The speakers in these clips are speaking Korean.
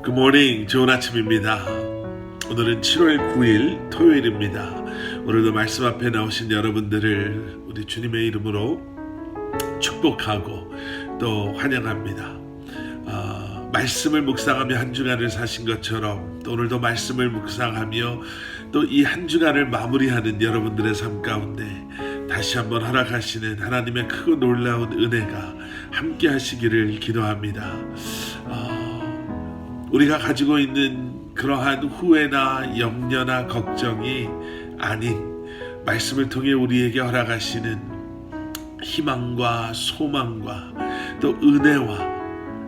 굿모닝, 좋은 아침입니다. 오늘은 7월 9일 토요일입니다. 오늘도 말씀 앞에 나오신 여러분들을 우리 주님의 이름으로 축복하고 또 환영합니다. 말씀을 묵상하며 한 주간을 사신 것처럼 또 오늘도 말씀을 묵상하며 또 이 한 주간을 마무리하는 여러분들의 삶 가운데 다시 한번 허락하시는 하나님의 크고 놀라운 은혜가 함께 하시기를 기도합니다. 우리가 가지고 있는 그러한 후회나 염려나 걱정이 아닌 말씀을 통해 우리에게 허락하시는 희망과 소망과 또 은혜와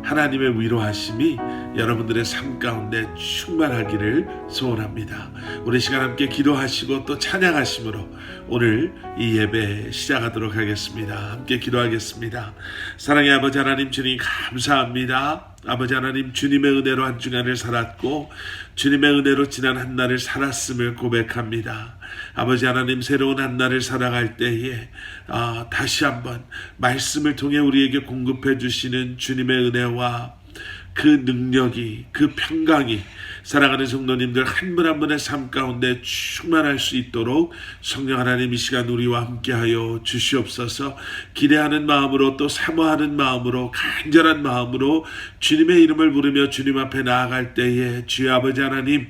하나님의 위로하심이 여러분들의 삶 가운데 충만하기를 소원합니다. 우리 시간 함께 기도하시고 또 찬양하심으로 오늘 이 예배 시작하도록 하겠습니다. 함께 기도하겠습니다. 사랑의 아버지 하나님, 주님 감사합니다. 아버지 하나님, 주님의 은혜로 한 주간을 살았고 주님의 은혜로 지난 한 날을 살았음을 고백합니다. 아버지 하나님, 새로운 한 날을 살아갈 때에 다시 한번 말씀을 통해 우리에게 공급해 주시는 주님의 은혜와 그 능력이, 그 평강이 사랑하는 성도님들 한 분 한 분의 삶 가운데 충만할 수 있도록 성령 하나님 이 시간 우리와 함께하여 주시옵소서. 기대하는 마음으로 또 사모하는 마음으로 간절한 마음으로 주님의 이름을 부르며 주님 앞에 나아갈 때에 주의 아버지 하나님,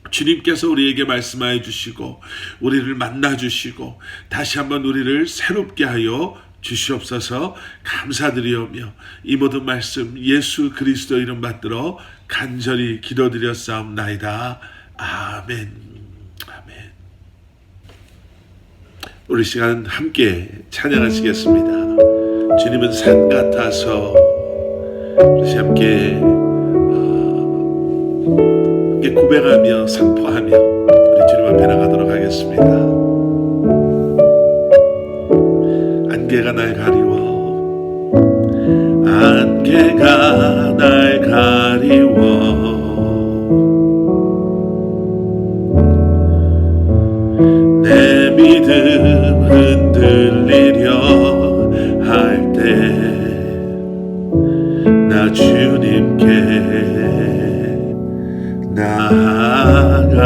주님께서 우리에게 말씀하여 주시고 우리를 만나 주시고 다시 한번 우리를 새롭게 하여 주시옵소서. 감사드리오며 이 모든 말씀 예수 그리스도 이름 받들어 간절히 기도드렸사옵나이다. 아멘. 아멘. 우리 시간 함께 찬양하시겠습니다. 주님은 산 같아서. 우리 함께 고백하며 선포하며 우리 주님 앞에 나가도록 하겠습니다. 안개가 날 가리워, 안개가 날 가리워, 내 믿음 흔들리려 할 때 나 주님께 나아가네.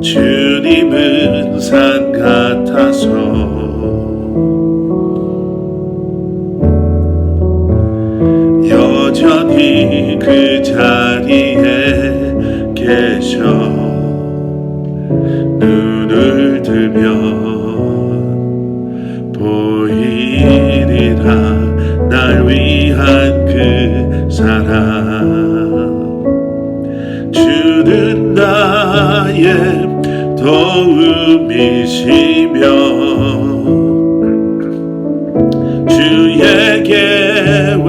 주님은 산 같아서 여전히 그 자리에 계셔. 눈을 들면 보이리라 날 위한 그 사랑. 주는 나의 도움이시며 주의 계획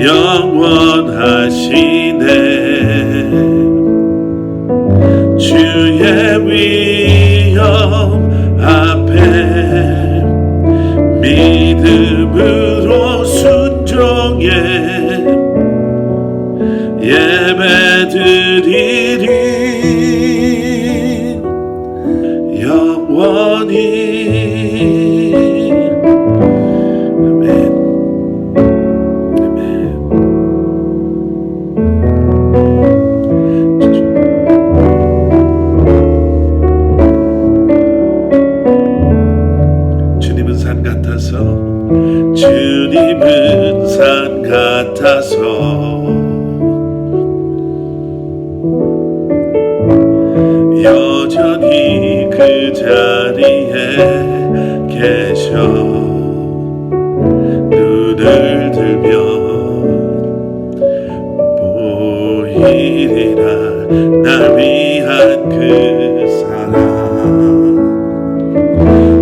영원하시네. 주의 위엄 앞에 믿음으로 순종해 예배드리리. 영원히. 아멘. 아멘. 주님은 산 같아서, 주님은 산 같아서 여전히 그 자리에 계셔. 눈을 들면 보이리라 날 위한 그 사랑.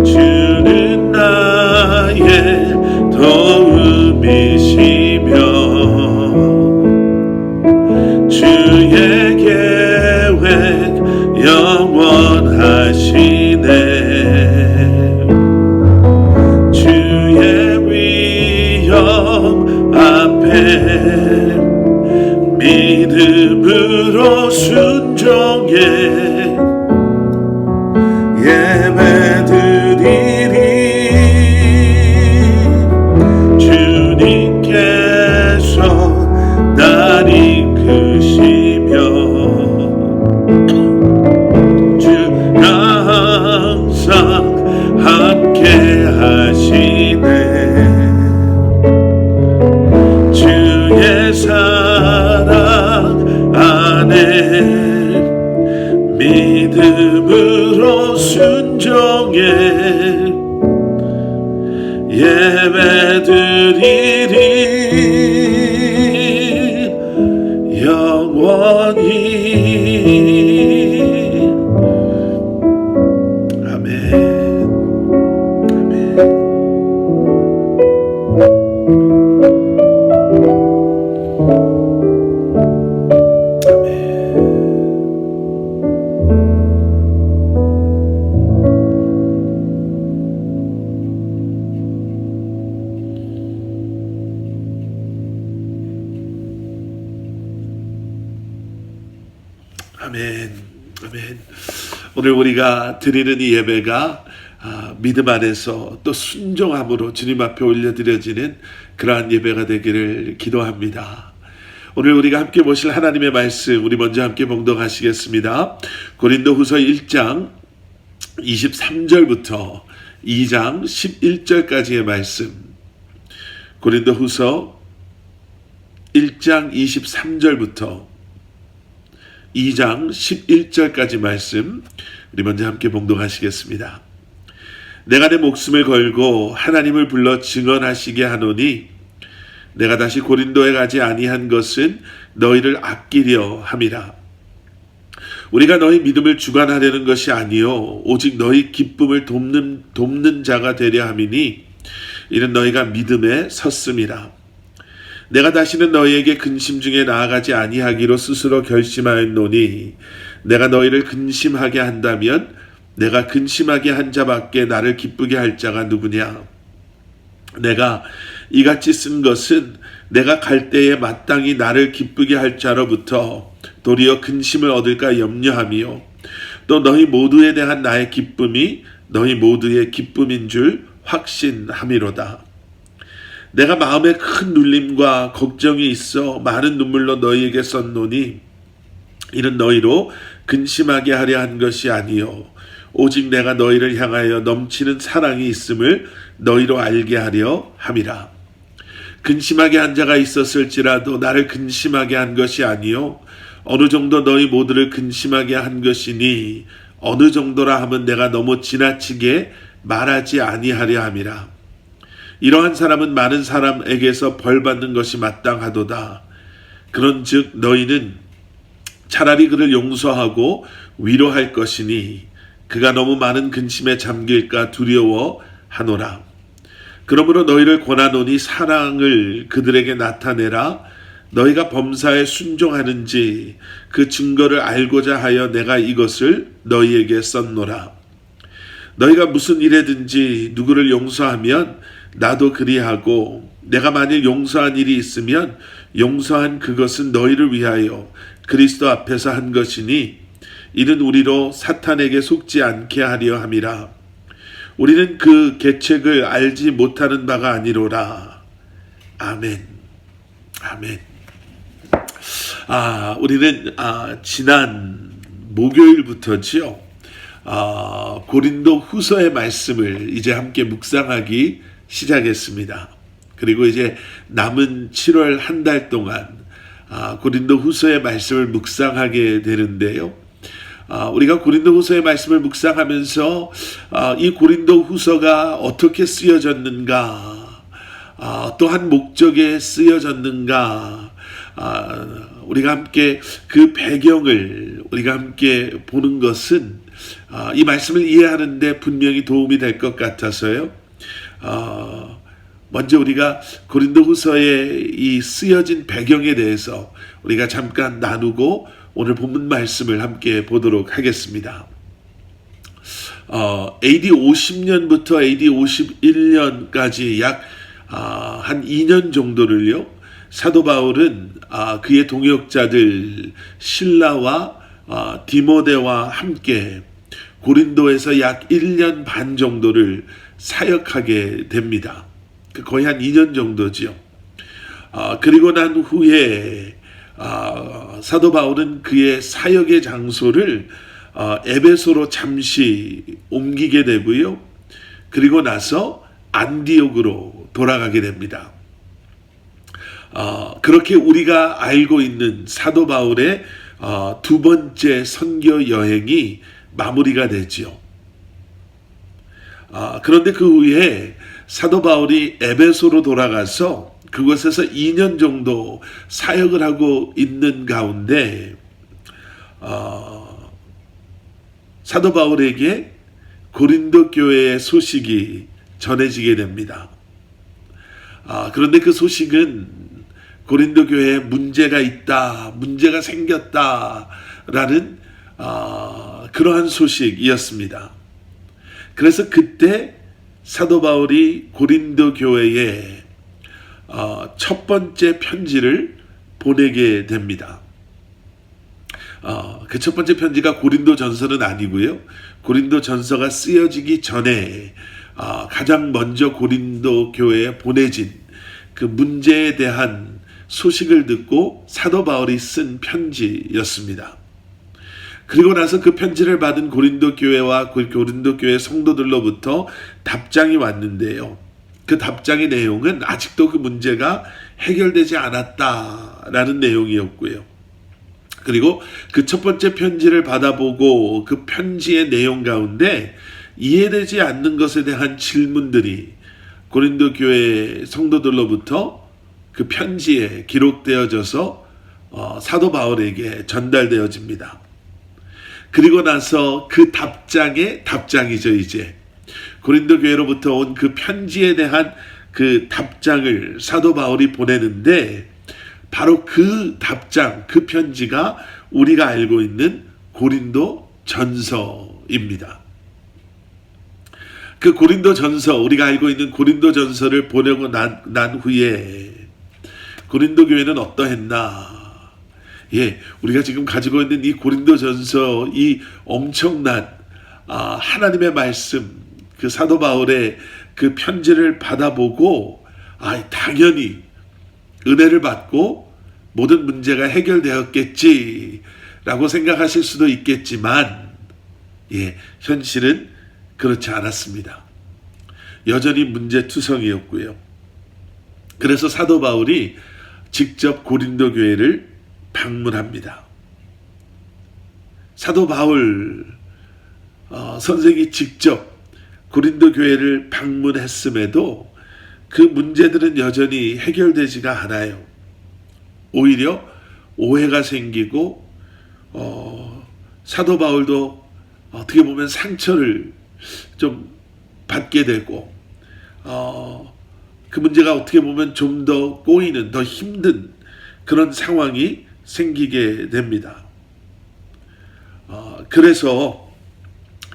주는 나의 도움이시며 주의 계획 영원하시네. 주의 위엄 앞에 믿음으로 순종해 예배드리리. 주님 아멘. 아멘. 오늘 우리가 드리는 이 예배가 믿음 안에서 또 순종함으로 주님 앞에 올려드려지는 그러한 예배가 되기를 기도합니다. 오늘 우리가 함께 보실 하나님의 말씀, 우리 먼저 함께 봉독하시겠습니다. 고린도후서 1장 23절부터 2장 11절까지의 말씀. 고린도후서 1장 23절부터 2장 11절까지 말씀, 우리 먼저 함께 봉독하시겠습니다. 내가 내 목숨을 걸고 하나님을 불러 증언하시게 하노니 내가 다시 고린도에 가지 아니한 것은 너희를 아끼려 함이라. 우리가 너희 믿음을 주관하려는 것이 아니요 오직 너희 기쁨을 돕는 자가 되려 함이니 이는 너희가 믿음에 섰음이라. 내가 다시는 너희에게 근심 중에 나아가지 아니하기로 스스로 결심하였노니 내가 너희를 근심하게 한다면 내가 근심하게 한 자밖에 나를 기쁘게 할 자가 누구냐. 내가 이같이 쓴 것은 내가 갈 때에 마땅히 나를 기쁘게 할 자로부터 도리어 근심을 얻을까 염려하며 또 너희 모두에 대한 나의 기쁨이 너희 모두의 기쁨인 줄 확신함이로다. 내가 마음에 큰 눌림과 걱정이 있어 많은 눈물로 너희에게 썼노니 이는 너희로 근심하게 하려 한 것이 아니요 오직 내가 너희를 향하여 넘치는 사랑이 있음을 너희로 알게 하려 함이라. 근심하게 한 자가 있었을지라도 나를 근심하게 한 것이 아니요 어느 정도 너희 모두를 근심하게 한 것이니 어느 정도라 하면 내가 너무 지나치게 말하지 아니하려 함이라. 이러한 사람은 많은 사람에게서 벌받는 것이 마땅하도다. 그런즉 너희는 차라리 그를 용서하고 위로할 것이니 그가 너무 많은 근심에 잠길까 두려워하노라. 그러므로 너희를 권하노니 사랑을 그들에게 나타내라. 너희가 범사에 순종하는지 그 증거를 알고자 하여 내가 이것을 너희에게 썼노라. 너희가 무슨 일에든지 누구를 용서하면 나도 그리하고 내가 만일 용서한 일이 있으면 용서한 그것은 너희를 위하여 그리스도 앞에서 한 것이니 이는 우리로 사탄에게 속지 않게 하려 함이라. 우리는 그 계책을 알지 못하는 바가 아니로라. 아멘. 아멘. 우리는 지난 목요일부터지요. 고린도 후서의 말씀을 이제 함께 묵상하기 시작했습니다. 그리고 이제 남은 7월 한 달 동안 고린도 후서의 말씀을 묵상하게 되는데요. 우리가 고린도 후서의 말씀을 묵상하면서 이 고린도 후서가 어떻게 쓰여졌는가, 또한 목적에 쓰여졌는가, 우리가 함께 그 배경을 우리가 함께 보는 것은 이 말씀을 이해하는 데 분명히 도움이 될 것 같아서요. 먼저 우리가 고린도 후서에 이 쓰여진 배경에 대해서 우리가 잠깐 나누고 오늘 본문 말씀을 함께 보도록 하겠습니다. AD 50년부터 AD 51년까지 약 한 2년 정도를요, 사도 바울은 그의 동역자들 실라와 디모데와 함께 고린도에서 약 1년 반 정도를 사역하게 됩니다. 거의 한 2년 정도지요. 그리고 난 후에 사도 바울은 그의 사역의 장소를 에베소로 잠시 옮기게 되고요. 그리고 나서 안디옥으로 돌아가게 됩니다. 그렇게 우리가 알고 있는 사도 바울의 두 번째 선교 여행이 마무리가 되지요. 그런데 그 후에 사도 바울이 에베소로 돌아가서 그곳에서 2년 정도 사역을 하고 있는 가운데 사도 바울에게 고린도 교회의 소식이 전해지게 됩니다. 그런데 그 소식은 고린도 교회에 문제가 있다, 문제가 생겼다라는 그러한 소식이었습니다. 그래서 그때 사도 바울이 고린도 교회에 첫 번째 편지를 보내게 됩니다. 그 첫 번째 편지가 고린도 전서는 아니고요. 고린도 전서가 쓰여지기 전에 가장 먼저 고린도 교회에 보내진 그 문제에 대한 소식을 듣고 사도 바울이 쓴 편지였습니다. 그리고 나서 그 편지를 받은 고린도 교회와 고린도 교회 성도들로부터 답장이 왔는데요. 그 답장의 내용은 아직도 그 문제가 해결되지 않았다라는 내용이었고요. 그리고 그 첫 번째 편지를 받아보고 그 편지의 내용 가운데 이해되지 않는 것에 대한 질문들이 고린도 교회 성도들로부터 그 편지에 기록되어져서 사도 바울에게 전달되어집니다. 그리고 나서 그 답장의 답장이죠. 이제 고린도 교회로부터 온 그 편지에 대한 그 답장을 사도 바울이 보내는데 바로 그 답장, 그 편지가 우리가 알고 있는 고린도 전서입니다. 그 고린도 전서, 우리가 알고 있는 고린도 전서를 보내고 난 후에 고린도 교회는 어떠했나? 우리가 지금 가지고 있는 이 고린도 전서, 이 엄청난 하나님의 말씀, 그 사도 바울의 그 편지를 받아보고 당연히 은혜를 받고 모든 문제가 해결되었겠지라고 생각하실 수도 있겠지만 현실은 그렇지 않았습니다. 여전히 문제투성이었고요. 그래서 사도 바울이 직접 고린도 교회를 방문합니다. 사도 바울 선생이 직접 고린도 교회를 방문했음에도 그 문제들은 여전히 해결되지가 않아요. 오히려 오해가 생기고 사도 바울도 어떻게 보면 상처를 좀 받게 되고 그 문제가 어떻게 보면 좀 더 꼬이는, 더 힘든 그런 상황이 생기게 됩니다. 그래서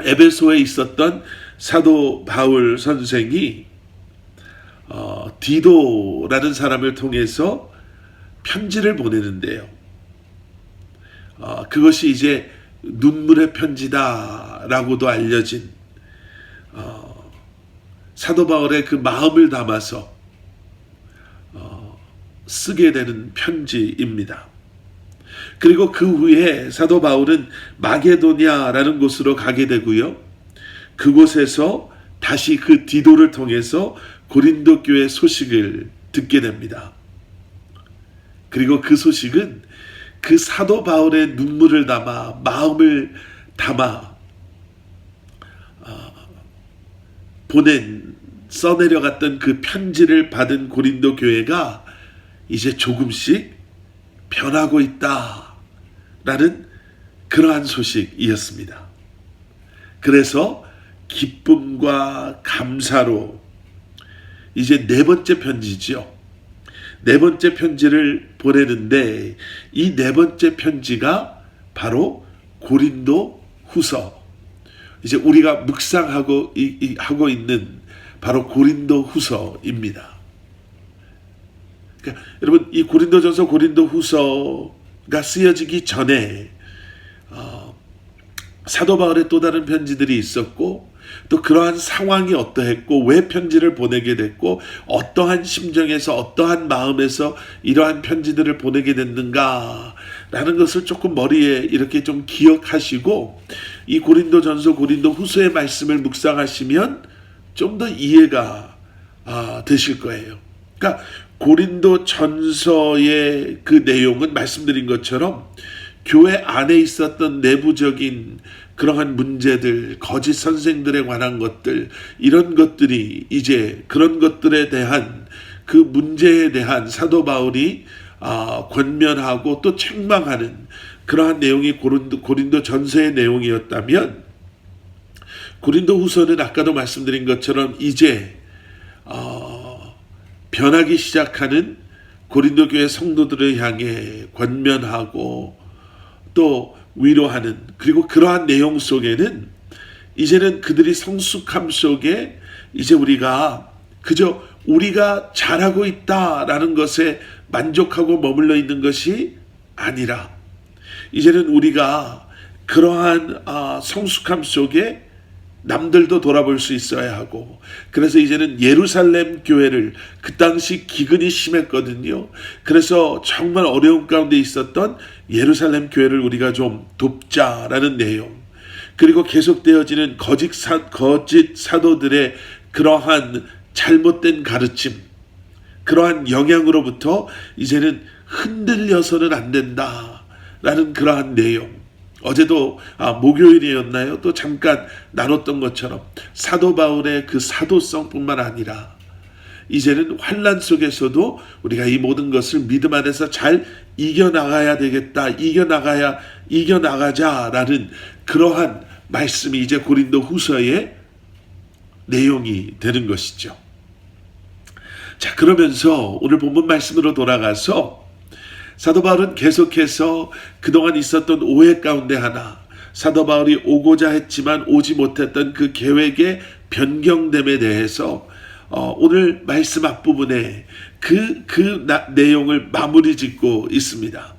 에베소에 있었던 사도 바울 선생이 디도라는 사람을 통해서 편지를 보내는데요. 그것이 이제 눈물의 편지다라고도 알려진 사도 바울의 그 마음을 담아서 쓰게 되는 편지입니다. 그리고 그 후에 사도 바울은 마게도냐라는 곳으로 가게 되고요. 그곳에서 다시 그 디도를 통해서 고린도 교회 소식을 듣게 됩니다. 그리고 그 소식은 그 사도 바울의 눈물을 담아, 마음을 담아 써내려갔던 그 편지를 받은 고린도 교회가 이제 조금씩 변하고 있다라는 그러한 소식이었습니다. 그래서 기쁨과 감사로 이제 네 번째 편지죠. 네 번째 편지를 보내는데 이 네 번째 편지가 바로 고린도 후서. 이제 우리가 묵상하고 하고 있는 바로 고린도 후서입니다. 그러니까 여러분, 이 고린도전서, 고린도 후서가 쓰여지기 전에 사도 바울의 또 다른 편지들이 있었고, 또 그러한 상황이 어떠했고, 왜 편지를 보내게 됐고, 어떠한 심정에서, 어떠한 마음에서 이러한 편지들을 보내게 됐는가 라는 것을 조금 머리에 이렇게 좀 기억하시고 이 고린도전서, 고린도후서의 말씀을 묵상하시면 좀 더 이해가 되실 거예요. 그러니까 고린도전서의 그 내용은 말씀드린 것처럼 교회 안에 있었던 내부적인 그러한 문제들, 거짓 선생들에 관한 것들, 이런 것들이 이제 그런 것들에 대한 그 문제에 대한 사도 바울이 권면하고 또 책망하는 그러한 내용이 고린도 전서의 내용이었다면, 고린도 후서는 아까도 말씀드린 것처럼 이제 변하기 시작하는 고린도 교회 성도들을 향해 권면하고 또 위로하는, 그리고 그러한 내용 속에는 이제는 그들이 성숙함 속에 이제 우리가 그저 우리가 잘하고 있다라는 것에 만족하고 머물러 있는 것이 아니라, 이제는 우리가 그러한 성숙함 속에 남들도 돌아볼 수 있어야 하고, 그래서 이제는 예루살렘 교회를, 그 당시 기근이 심했거든요. 그래서 정말 어려운 가운데 있었던 예루살렘 교회를 우리가 좀 돕자라는 내용, 그리고 계속되어지는 거짓 사도들의 그러한 잘못된 가르침, 그러한 영향으로부터 이제는 흔들려서는 안 된다라는 그러한 내용, 어제도 목요일이었나요? 또 잠깐 나눴던 것처럼 사도 바울의 그 사도성뿐만 아니라 이제는 환난 속에서도 우리가 이 모든 것을 믿음 안에서 잘 이겨나가야 되겠다, 이겨나가자라는 그러한 말씀이 이제 고린도 후서의 내용이 되는 것이죠. 자, 그러면서 오늘 본문 말씀으로 돌아가서 사도 바울은 계속해서 그동안 있었던 오해 가운데 하나, 사도 바울이 오고자 했지만 오지 못했던 그 계획의 변경됨에 대해서 오늘 말씀 앞부분에 그 내용을 마무리 짓고 있습니다.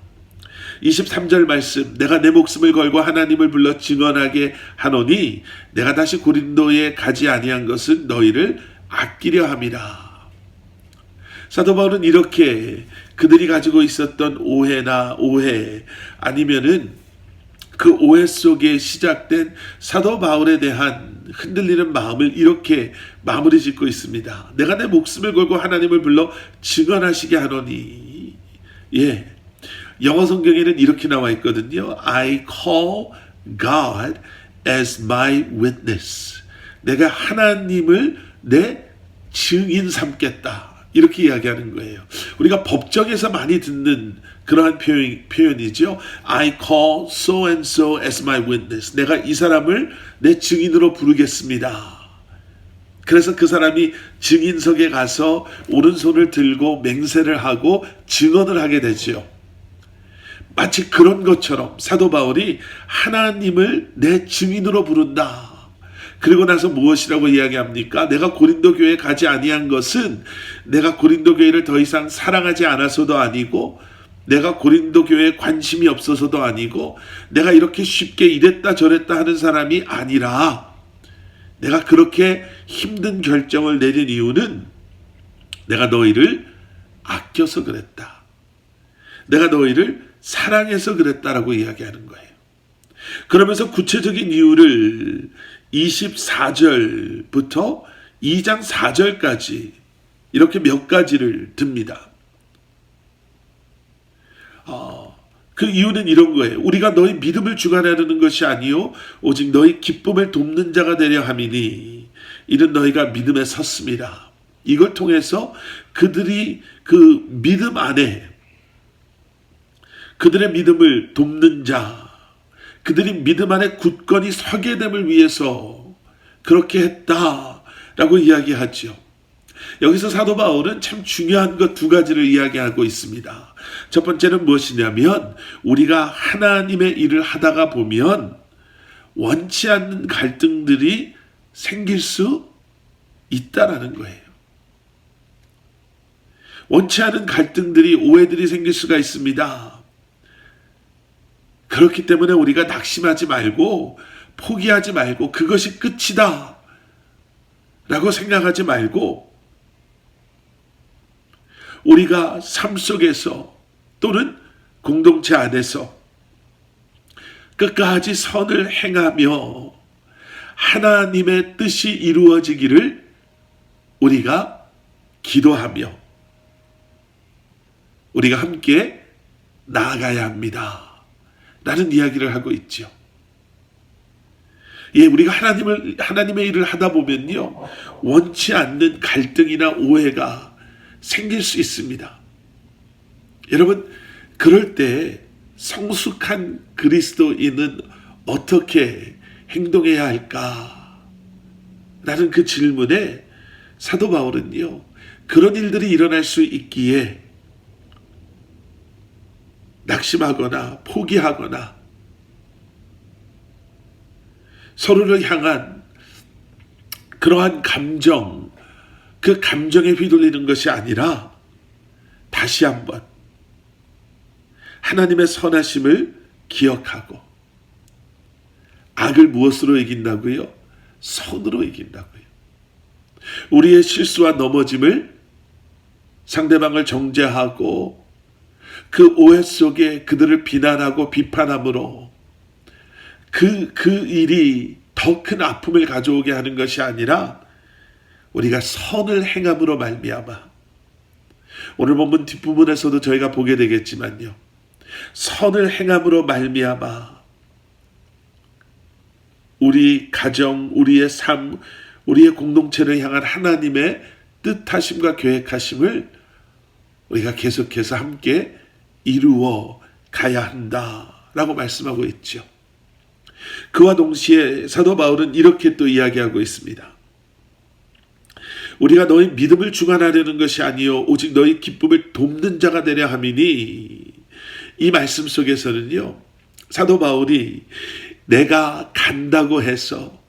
23절 말씀, 내가 내 목숨을 걸고 하나님을 불러 증언하게 하노니 내가 다시 고린도에 가지 아니한 것은 너희를 아끼려 함이라. 사도 바울은 이렇게 그들이 가지고 있었던 오해 아니면은 그 오해 속에 시작된 사도 바울에 대한 흔들리는 마음을 이렇게 마무리 짓고 있습니다. 내가 내 목숨을 걸고 하나님을 불러 증언하시게 하노니. 예, 영어 성경에는 이렇게 나와 있거든요. I call God as my witness. 내가 하나님을 내 증인 삼겠다. 이렇게 이야기하는 거예요. 우리가 법정에서 많이 듣는 그러한 표현이죠. I call so and so as my witness. 내가 이 사람을 내 증인으로 부르겠습니다. 그래서 그 사람이 증인석에 가서 오른손을 들고 맹세를 하고 증언을 하게 되죠. 마치 그런 것처럼 사도 바울이 하나님을 내 증인으로 부른다. 그리고 나서 무엇이라고 이야기합니까? 내가 고린도 교회에 가지 아니한 것은 내가 고린도 교회를 더 이상 사랑하지 않아서도 아니고, 내가 고린도 교회에 관심이 없어서도 아니고, 내가 이렇게 쉽게 이랬다 저랬다 하는 사람이 아니라, 내가 그렇게 힘든 결정을 내린 이유는 내가 너희를 아껴서 그랬다. 내가 너희를 사랑해서 그랬다라고 이야기하는 거예요. 그러면서 구체적인 이유를 24절부터 2장 4절까지 이렇게 몇 가지를 듭니다. 그 이유는 이런 거예요. 우리가 너희 믿음을 주관하려는 것이 아니요 오직 너희 기쁨을 돕는 자가 되려 함이니 이는 너희가 믿음에 섰습니다. 이걸 통해서 그들이 그 믿음 안에 그들의 믿음을 돕는 자, 그들이 믿음 안에 굳건히 서게 됨을 위해서 그렇게 했다라고 이야기하죠. 여기서 사도 바울은 참 중요한 것 두 가지를 이야기하고 있습니다. 첫 번째는 무엇이냐면 우리가 하나님의 일을 하다가 보면 원치 않는 갈등들이 생길 수 있다라는 거예요. 원치 않은 갈등들이, 오해들이 생길 수가 있습니다. 그렇기 때문에 우리가 낙심하지 말고 포기하지 말고 그것이 끝이다 라고 생각하지 말고 우리가 삶 속에서 또는 공동체 안에서 끝까지 선을 행하며 하나님의 뜻이 이루어지기를 우리가 기도하며 우리가 함께 나아가야 합니다 라는 이야기를 하고 있죠. 예, 우리가 하나님의 일을 하다 보면요, 원치 않는 갈등이나 오해가 생길 수 있습니다. 여러분, 그럴 때 성숙한 그리스도인은 어떻게 행동해야 할까? 라는 그 질문에 사도 바울은요, 그런 일들이 일어날 수 있기에 낙심하거나 포기하거나 서로를 향한 그러한 감정, 그 감정에 휘둘리는 것이 아니라 다시 한번 하나님의 선하심을 기억하고 악을 무엇으로 이긴다고요? 선으로 이긴다고요. 우리의 실수와 넘어짐을 상대방을 정죄하고 그 오해 속에 그들을 비난하고 비판함으로 그 일이 더 큰 아픔을 가져오게 하는 것이 아니라 우리가 선을 행함으로 말미암아, 오늘 본문 뒷부분에서도 저희가 보게 되겠지만요, 선을 행함으로 말미암아 우리 가정, 우리의 삶, 우리의 공동체를 향한 하나님의 뜻하심과 계획하심을 우리가 계속해서 함께 이루어 가야 한다라고 말씀하고 있죠. 그와 동시에 사도 바울은 이렇게 또 이야기하고 있습니다. 우리가 너희 믿음을 주관하려는 것이 아니요 오직 너희 기쁨을 돕는 자가 되려 함이니, 이 말씀 속에서는요, 사도 바울이 내가 간다고 해서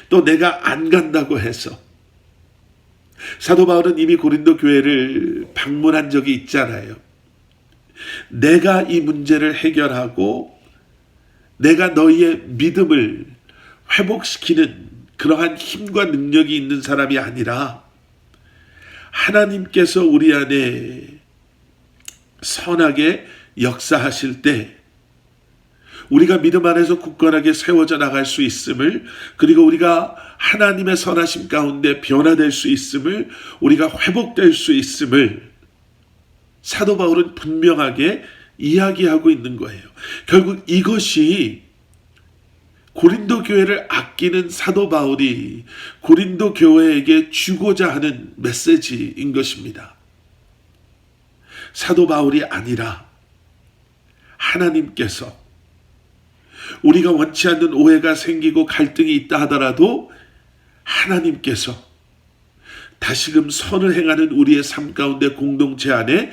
또 내가 안 간다고 해서, 사도 바울은 이미 고린도 교회를 방문한 적이 있잖아요. 내가 이 문제를 해결하고 내가 너희의 믿음을 회복시키는 그러한 힘과 능력이 있는 사람이 아니라 하나님께서 우리 안에 선하게 역사하실 때 우리가 믿음 안에서 굳건하게 세워져 나갈 수 있음을, 그리고 우리가 하나님의 선하심 가운데 변화될 수 있음을, 우리가 회복될 수 있음을 사도 바울은 분명하게 이야기하고 있는 거예요. 결국 이것이 고린도 교회를 아끼는 사도 바울이 고린도 교회에게 주고자 하는 메시지인 것입니다. 사도 바울이 아니라 하나님께서 우리가 원치 않는 오해가 생기고 갈등이 있다 하더라도 하나님께서 다시금 선을 행하는 우리의 삶 가운데 공동체 안에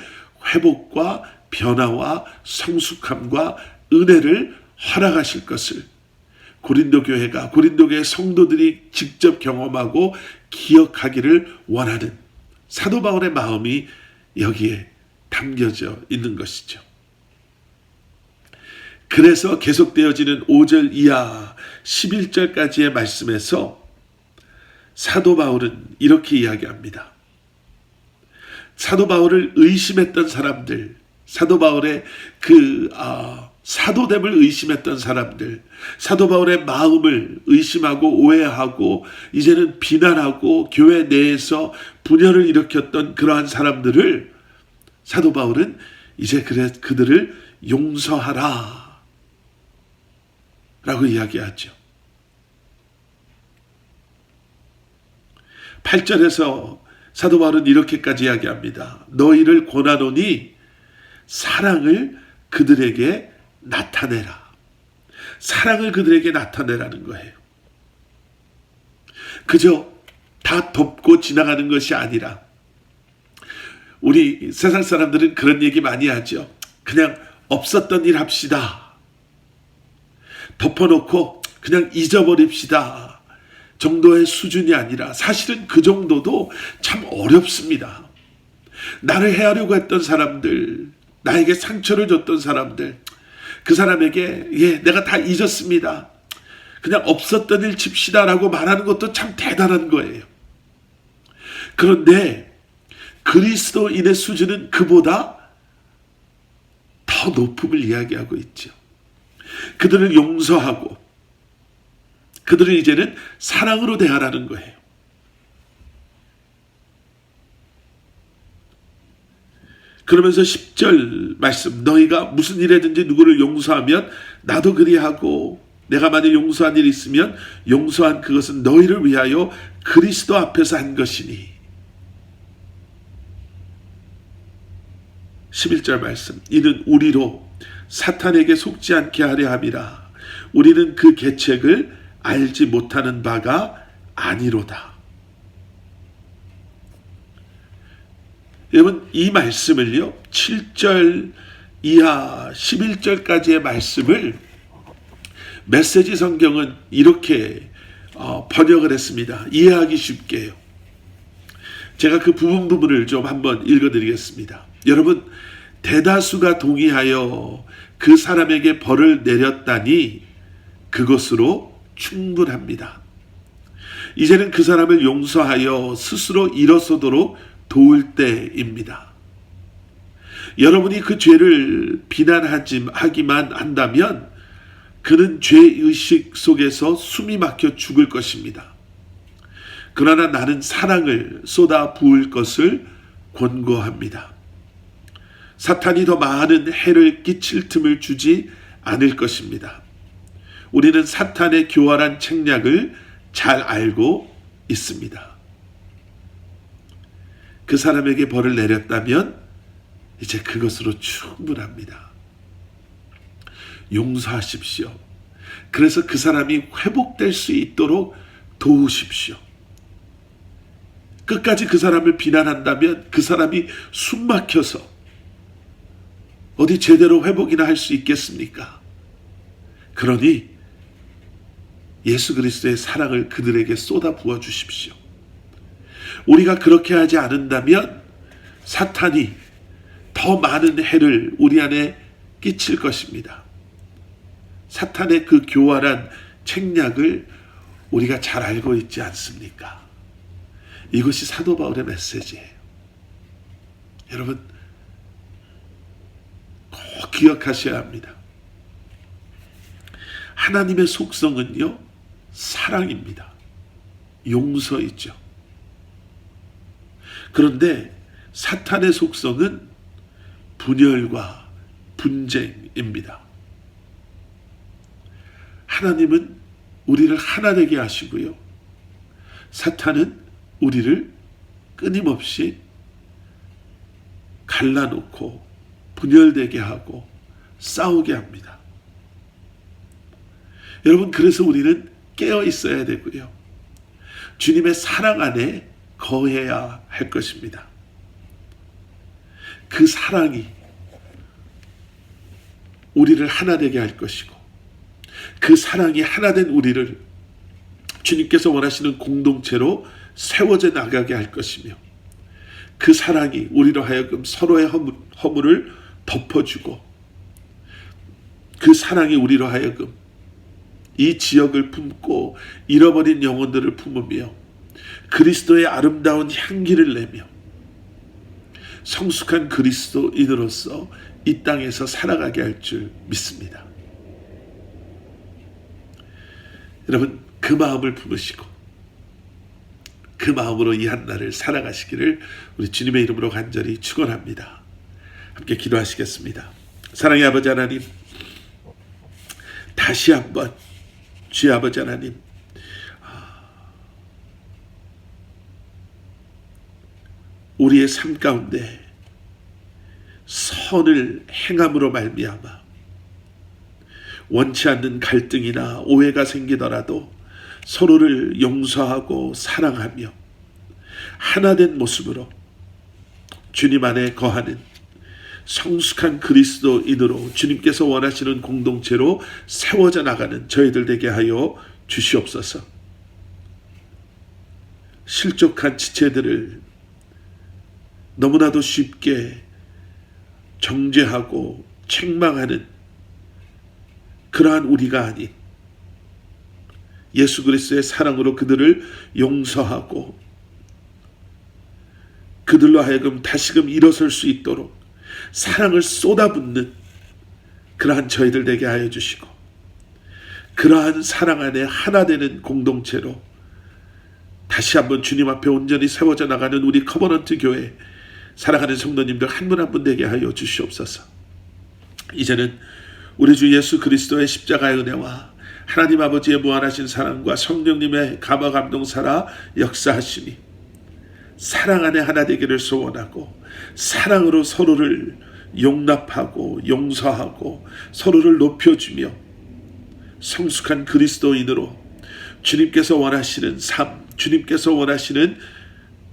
회복과 변화와 성숙함과 은혜를 허락하실 것을 고린도 교회가, 고린도 교회 성도들이 직접 경험하고 기억하기를 원하는 사도 바울의 마음이 여기에 담겨져 있는 것이죠. 그래서 계속되어지는 5절 이하 11절까지의 말씀에서 사도 바울은 이렇게 이야기합니다. 사도 바울을 의심했던 사람들, 사도 바울의 사도됨을 의심했던 사람들, 사도 바울의 마음을 의심하고 오해하고 이제는 비난하고 교회 내에서 분열을 일으켰던 그러한 사람들을 사도 바울은 이제 그들을 용서하라 라고 이야기하죠. 8절에서 사도 바울은 이렇게까지 이야기합니다. 너희를 권하노니 사랑을 그들에게 나타내라. 사랑을 그들에게 나타내라는 거예요. 그저 다 덮고 지나가는 것이 아니라, 우리 세상 사람들은 그런 얘기 많이 하죠. 그냥 없었던 일 합시다. 덮어놓고 그냥 잊어버립시다 정도의 수준이 아니라, 사실은 그 정도도 참 어렵습니다. 나를 해하려고 했던 사람들, 나에게 상처를 줬던 사람들, 그 사람에게 내가 다 잊었습니다, 그냥 없었던 일 칩시다 라고 말하는 것도 참 대단한 거예요. 그런데 그리스도인의 수준은 그보다 더 높음을 이야기하고 있죠. 그들을 용서하고 그들을 이제는 사랑으로 대하라는 거예요. 그러면서 10절 말씀, 너희가 무슨 일에든지 누구를 용서하면 나도 그리하고, 내가 만일 용서한 일이 있으면 용서한 그것은 너희를 위하여 그리스도 앞에서 한 것이니. 11절 말씀, 이는 우리로 사탄에게 속지 않게 하려 함이라. 우리는 그 계책을 알지 못하는 바가 아니로다. 여러분, 이 말씀을요, 7절 이하 11절까지의 말씀을 메시지 성경은 이렇게 번역을 했습니다. 이해하기 쉽게요. 제가 그 부분을 좀 한번 읽어드리겠습니다. 여러분, 대다수가 동의하여 그 사람에게 벌을 내렸다니 그것으로 충분합니다. 이제는 그 사람을 용서하여 스스로 일어서도록 도울 때입니다. 여러분이 그 죄를 비난하기만 한다면 그는 죄의식 속에서 숨이 막혀 죽을 것입니다. 그러나 나는 사랑을 쏟아 부을 것을 권고합니다. 사탄이 더 많은 해를 끼칠 틈을 주지 않을 것입니다. 우리는 사탄의 교활한 책략을 잘 알고 있습니다. 그 사람에게 벌을 내렸다면 이제 그것으로 충분합니다. 용서하십시오. 그래서 그 사람이 회복될 수 있도록 도우십시오. 끝까지 그 사람을 비난한다면 그 사람이 숨 막혀서 어디 제대로 회복이나 할 수 있겠습니까? 그러니 예수 그리스도의 사랑을 그들에게 쏟아 부어 주십시오. 우리가 그렇게 하지 않는다면 사탄이 더 많은 해를 우리 안에 끼칠 것입니다. 사탄의 그 교활한 책략을 우리가 잘 알고 있지 않습니까? 이것이 사도 바울의 메시지예요. 여러분, 꼭 기억하셔야 합니다. 하나님의 속성은요, 사랑입니다. 용서이죠. 그런데 사탄의 속성은 분열과 분쟁입니다. 하나님은 우리를 하나 되게 하시고요. 사탄은 우리를 끊임없이 갈라놓고 분열되게 하고 싸우게 합니다. 여러분, 그래서 우리는 깨어 있어야 되고요. 주님의 사랑 안에 거해야 할 것입니다. 그 사랑이 우리를 하나 되게 할 것이고, 그 사랑이 하나 된 우리를 주님께서 원하시는 공동체로 세워져 나가게 할 것이며, 그 사랑이 우리로 하여금 서로의 허물을 덮어주고, 그 사랑이 우리로 하여금 이 지역을 품고 잃어버린 영혼들을 품으며 그리스도의 아름다운 향기를 내며 성숙한 그리스도인으로서 이 땅에서 살아가게 할 줄 믿습니다. 여러분, 그 마음을 품으시고 그 마음으로 이 한날을 살아가시기를 우리 주님의 이름으로 간절히 축원합니다. 함께 기도하시겠습니다. 사랑의 아버지 하나님, 다시 한번 주의 아버지 하나님, 우리의 삶 가운데 선을 행함으로 말미암아 원치 않는 갈등이나 오해가 생기더라도 서로를 용서하고 사랑하며 하나된 모습으로 주님 안에 거하는 성숙한 그리스도인으로 주님께서 원하시는 공동체로 세워져 나가는 저희들 되게 하여 주시옵소서. 실족한 지체들을 너무나도 쉽게 정죄하고 책망하는 그러한 우리가 아닌 예수 그리스도의 사랑으로 그들을 용서하고 그들로 하여금 다시금 일어설 수 있도록 사랑을 쏟아붓는 그러한 저희들 되게 하여 주시고, 그러한 사랑 안에 하나 되는 공동체로 다시 한번 주님 앞에 온전히 세워져 나가는 우리 커버넌트 교회 살아가는 성도님들 한 분 한 분 되게 하여 주시옵소서. 이제는 우리 주 예수 그리스도의 십자가의 은혜와 하나님 아버지의 무한하신 사랑과 성령님의 감화 감동사라 역사하시니 사랑 안에 하나 되기를 소원하고 사랑으로 서로를 용납하고 용서하고 서로를 높여주며 성숙한 그리스도인으로 주님께서 원하시는 삶, 주님께서 원하시는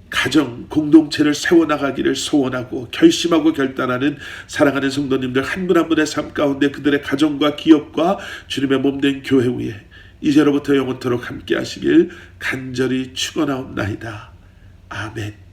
가정, 공동체를 세워나가기를 소원하고 결심하고 결단하는 사랑하는 성도님들 한 분 한 분의 삶 가운데 그들의 가정과 기업과 주님의 몸된 교회 위에 이제로부터 영원토록 함께 하시길 간절히 축원하옵나이다. 아멘.